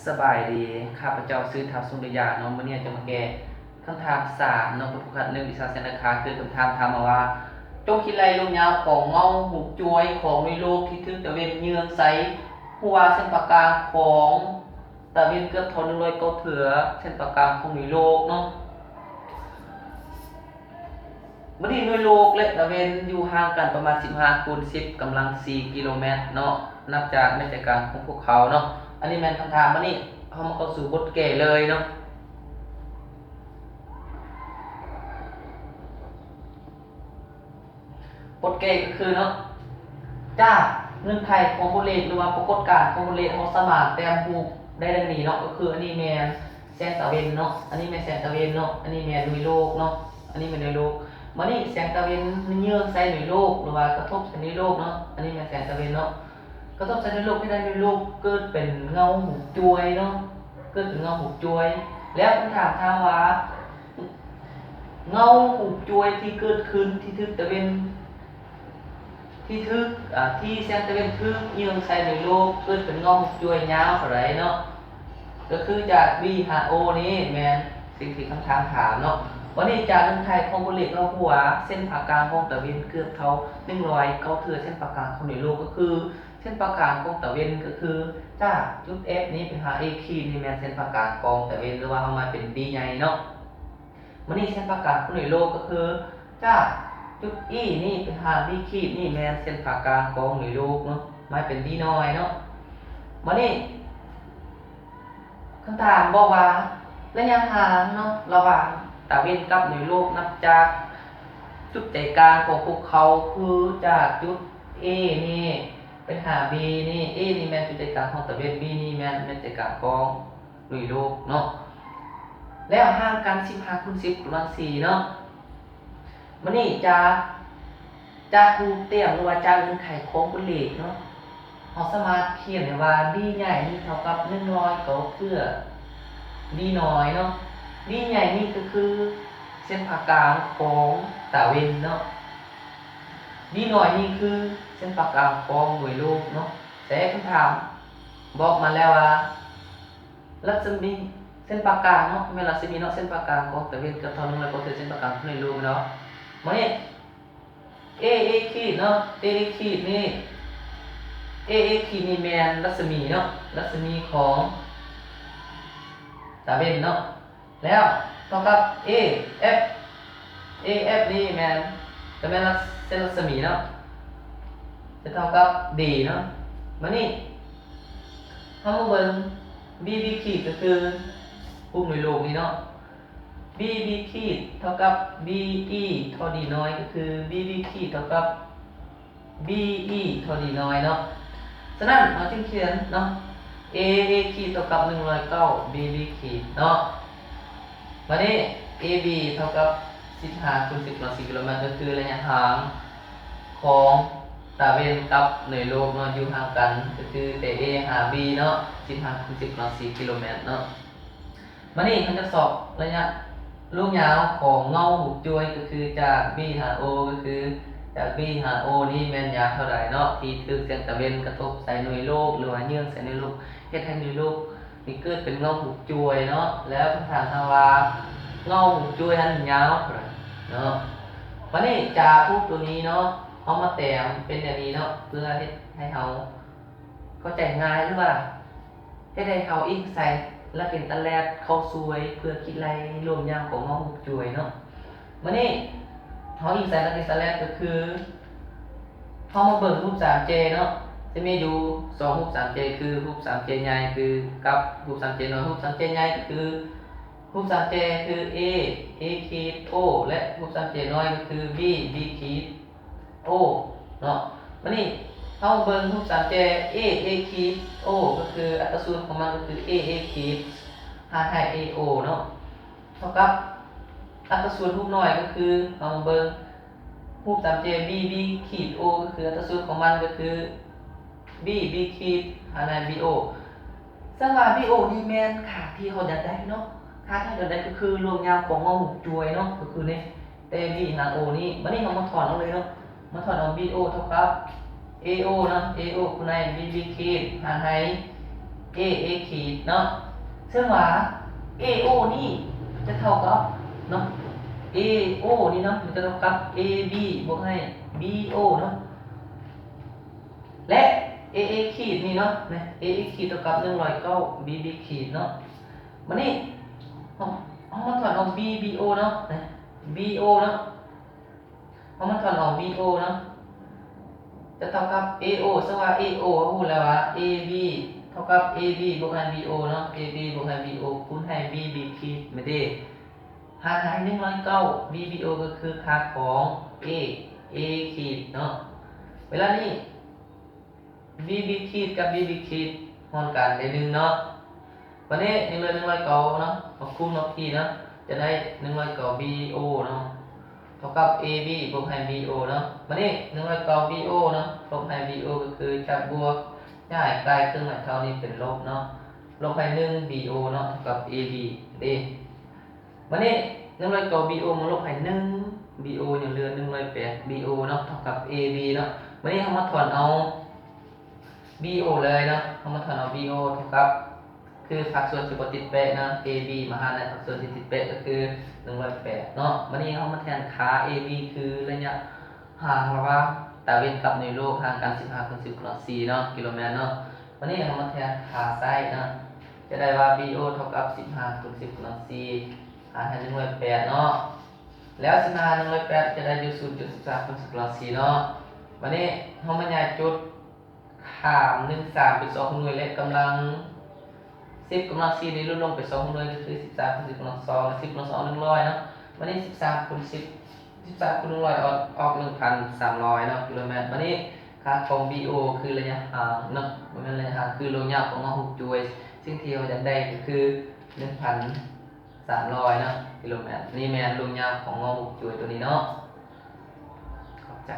สบายดีข้าพเจ้าซื้อทับสุริยาเนาะมื้อนี้จะมาแก้คำถาม3เนาะผู้ขัด1วิชาเสนราคาคือคำถามถามมาว่าจงคิดไรลงยาวของเงาหูจวยของในโลกที่ทึกตะเวนเยืองใสหัวเส้นปากกาของตะเวนเกือบเท่า100เก้าเถือเส้นปากกาของในโลกเนาะมื้อนี้หน่วยโลกและตะเวนอยู่ห่างกันประมาณ15 คูณ 10กำลัง4กิโลเมตรเนาะนับจากในใจกลางของพวกเขาเนาะอันนี้แม่นคำถามมื้อนี้เฮามาเข้าสู่บทแก้เลยเนาะบทแก้ก็คือเนาะจากเงื่อนไขของบทเลขหรือว่าปรากฏการณ์ของบทเลขเฮาสามารถแต้มรูปได้ดังนี้เนาะก็คืออันนี้แม่นแสงตะเวนเนาะอันนี้แม่นแสงตะเวนเนาะอันนี้แม่นหน่วยโลกเนาะอันนี้แม่นหน่วยโลกมื้อนี้แสงตะเวนเยือกใส่หน่วยโลกหรือว่ากระทบใส่หน่วยโลกเนาะอันนี้แม่นแสงตะเวนเนาะกระทบใส่หน่วยโลกให้ได้หน่วยโลกเกิดเป็นเงาหูจวยเนาะเกิดเป็นเงาหูจวยแล้วคำถามว่าเงาหูจวยที่เกิดขึ้นที่ทึกตะเวนที่แสงตะเวนทึกเยือกใส่หน่วยโลกเกิดเป็นเงาหูจวยยาวเท่าไหร่เนาะก็คือจาก B หา O นี้แม่นสิ่งที่คำถามถามเนาะวันนี้จากเงื่อนไขของบทเลขเราหัวเส้นผ่ากลางของตะเวนเกือบเท่า100เก้าเถือเส้นผ่ากลางของหน่วยโลกก็คือเส้นผ่ากลางของตะเวนก็คือจากจุด F นี้ไปหา A ขีดนี่แม่นเส้นผ่ากลางของตะเวนหรือว่าเอามาเป็น B ใหญ่เนาะวันนี้เส้นผ่ากลางของหน่วยโลกก็คือจากจุด E นี่ไปหา B ขีดนี่แม่นเส้นผ่ากลางของหน่วยโลกเนาะมาเป็น B น้อยเนาะวันนี้คำถามบอกว่าระยะห่างเนาะระหว่างตะเวนกับหน่วยโลกนับจากจุดใจกลางของพวกเขาคือจากจุด A นี่ไปหา B นี่ A นี่แม่นจุดใจกลางของตะเวน B นี่แม่นจุดใจกลางของหน่วยโลกเนาะแล้วห่างกัน15 คูณ 10กำลัง4เนาะมื้อนี้จากรูปเตี้ยมหรือว่าจากเงื่อนไขของบทเลขเนาะเราสามารถเขียนได้ว่า D ใหญ่นี่เท่ากับ100เก้าเพื่อ D น้อยเนาะ D ใหญ่นี่ก็คือเส้นผ่ากลางของตะเวนเนาะ D น้อยนี่คือเส้นผ่ากลางของหน่วยโลกเนาะแต่คำถามบอกมาแล้วว่ารัศมีเส้นผ่ากลางเนาะแม่นรัศมีเนาะเส้นผ่ากลางของตะเวนกับเท่านึงแล้วก็คือเส้นผ่ากลางของหน่วยโลกเนาะมานี่ A ขีดเนาะ A ขีดนี่ A ขีดนี่แม่นรัศมีเนาะรัศมีของตะเวนเนาะแล้วเท่ากับ AF นี่แม่นจะแม่นเส้นรัศมีเนาะจะเท่ากับ D เนาะมานี่เฮามาเบิ่ง BB ขีดก็คือปุ่มหน่วยโลกนี่เนาะ BB ขีดเท่ากับ BE เท่า D น้อยก็คือ BB ขีดเท่ากับ BE เท่า D น้อยเนาะฉะนั้นเราจึงเขียนเนาะ A ขีดเท่ากับ109 BB ขีดเนาะวันนี้ AB เท่ากับ15 คูณ 10 กำลัง4กิโลเมตรก็คือระยะห่างของตะเวนกับหน่วยโลกเนาะอยู่ห่างกันก็คือแต่ A หา B เนาะ15 คูณ 10 กำลัง4กิโลเมตรเนาะวันนี้เขาจะสอบระยะลูกยาวของเงาหูจวยก็คือจาก B หา O ก็คือจาก B หา O นี่แม่นยาวเท่าไหร่เนาะที่ถึกแสงตะเวนกระทบใส่หน่วยโลกหรือว่าเยื่องใส่หน่วยโลกเฮ็ดให้หน่วยโลกนี่เกิดเป็นเงาหูจวยเนาะแล้วคำถามทางว่าเงาหูจวยนั้นยาวเท่าไหร่เนาะวันนี้จะพูดตัวนี้เนาะเอามาแต่งเป็นอย่างนี้เนาะเพื่อให้เราเข้าใจง่ายหรือว่าให้ได้เขาอีกใส่และเป็นตะแลดเข้าซวยเพื่อคิดไรรวมยาวของเงาหูจวยเนาะวันนี้เขาอีกใส่และเป็นตะแลดก็คือเขามาเบิ่งรูป 3J เนาะจะมีอยู่2รูป 3J คือรูป 3J ใหญ่คือกับรูป 3J น้อยรูป 3J ใหญ่คือรูป 3J คือ A ขีด O และรูป 3J น้อยก็คือ B ขีด O เนาะวันนี้เขาเบิ่งรูป 3J A ขีด O ก็คืออัตราส่วนของมันก็คือ A ขีดหารให้ AO เนาะเท่ากับอัตราส่วนรูปน้อยก็คือเอาเบิ่งรูป 3J Bขีด O ก็คืออัตราส่วนของมันก็คือ Bขีดหารให้ BO ซึ่งว่า BO นี่แม่นค่าที่เขาอยากได้เนาะค่าที่เราได้ก็คือรวมยาวของเงาหูจวยเนาะก็คือนี่แต่ B หาร O นี่วันนี้เรามาถอนเอาเลยเนาะมาถอนเอา BO เท่ากับ AO เนาะ AO คูณใน BB ขีดหารให้ A A ขีดเนาะซึ่งว่า AO นี่จะเท่ากับเนาะ AO นี่เนาะมันจะเท่ากับ AB บวกให้ BO เนาะและ AA ขีดนี่เนาะนะ AA ขีดเท่ากับ109 BB ขีดเนาะมานี่เอามาถอนออก BO เนาะนะ BO เนาะเอามาถอนออก BO เนาะจะเท่ากับ AO ซึ่งว่า AO พูดแล้วว่า AB เท่ากับ AB บวกให้ BO เนาะ AB บวกให้ BO คูณให้ BB ขีดไม่ได้หารให้109 BBO ก็คือค่าของ A A ขีดเนาะเวลานี้ BB ขีดกับ BB ขีดหารกันได้1เนาะวันนี้109เนาะมาคูณลบขีดเนาะจะได้109 BO เนาะเท่ากับ AB บวกให้ BO เนาะวันนี้109 BO เนาะลบให้ BO ก็คือจากบวกย้ายกลายเครื่องหมายเท่านี้เป็นลบเนาะลบให้1 BO เนาะเท่ากับ AB เด้วันนี้109 BO มาลบให้1 BO ยังเหลือ108 BO เนาะเท่ากับ AB เนาะวันนี้เรามาถอนเอา BO เลยเนาะเรามาถอนเอา BO เท่ากับคือสัดส่วนที่บ่ติดเป๊ะนะ AB มาหารในสัดส่วนที่ติดเป๊ะก็คือ108เนาะวันนี้เรามาแทนค่า AB คือระยะห่างระหว่างตะวันกับนิวโลกห่างกัน15คูณ10กำลัง4เนาะกิโลเมตรเนาะวันนี้เรามาแทนค่าไซน์นะจะได้ว่า BO เท่ากับ15คูณ10กำลัง4หารให้108เนาะแล้ว15 108จะได้อยู่0.13คูณ10กำลัง4เนาะวันนี้เรามาย้ายจุดข้าม13เป็น2หน่วยและกำลัง10กำลัง4นี้ลดลงไป2หน่วยก็คือ13คูณ10กำลัง2 10กำลัง2 100เนาะวันนี้13คูณ10 13คูณ100ออก 1,300เนาะกิโลเมตรวันนี้ค่าของ BO คือระยะห่างเนาะมันเป็นระยะห่างคือระยะของเรา6จุดซึ่งที่เราจะได้ก็คือ 1,300เนาะกิโลเมตรนี่แม่นระยะของเรา6จุดตัวนี้เนาะขอบใจ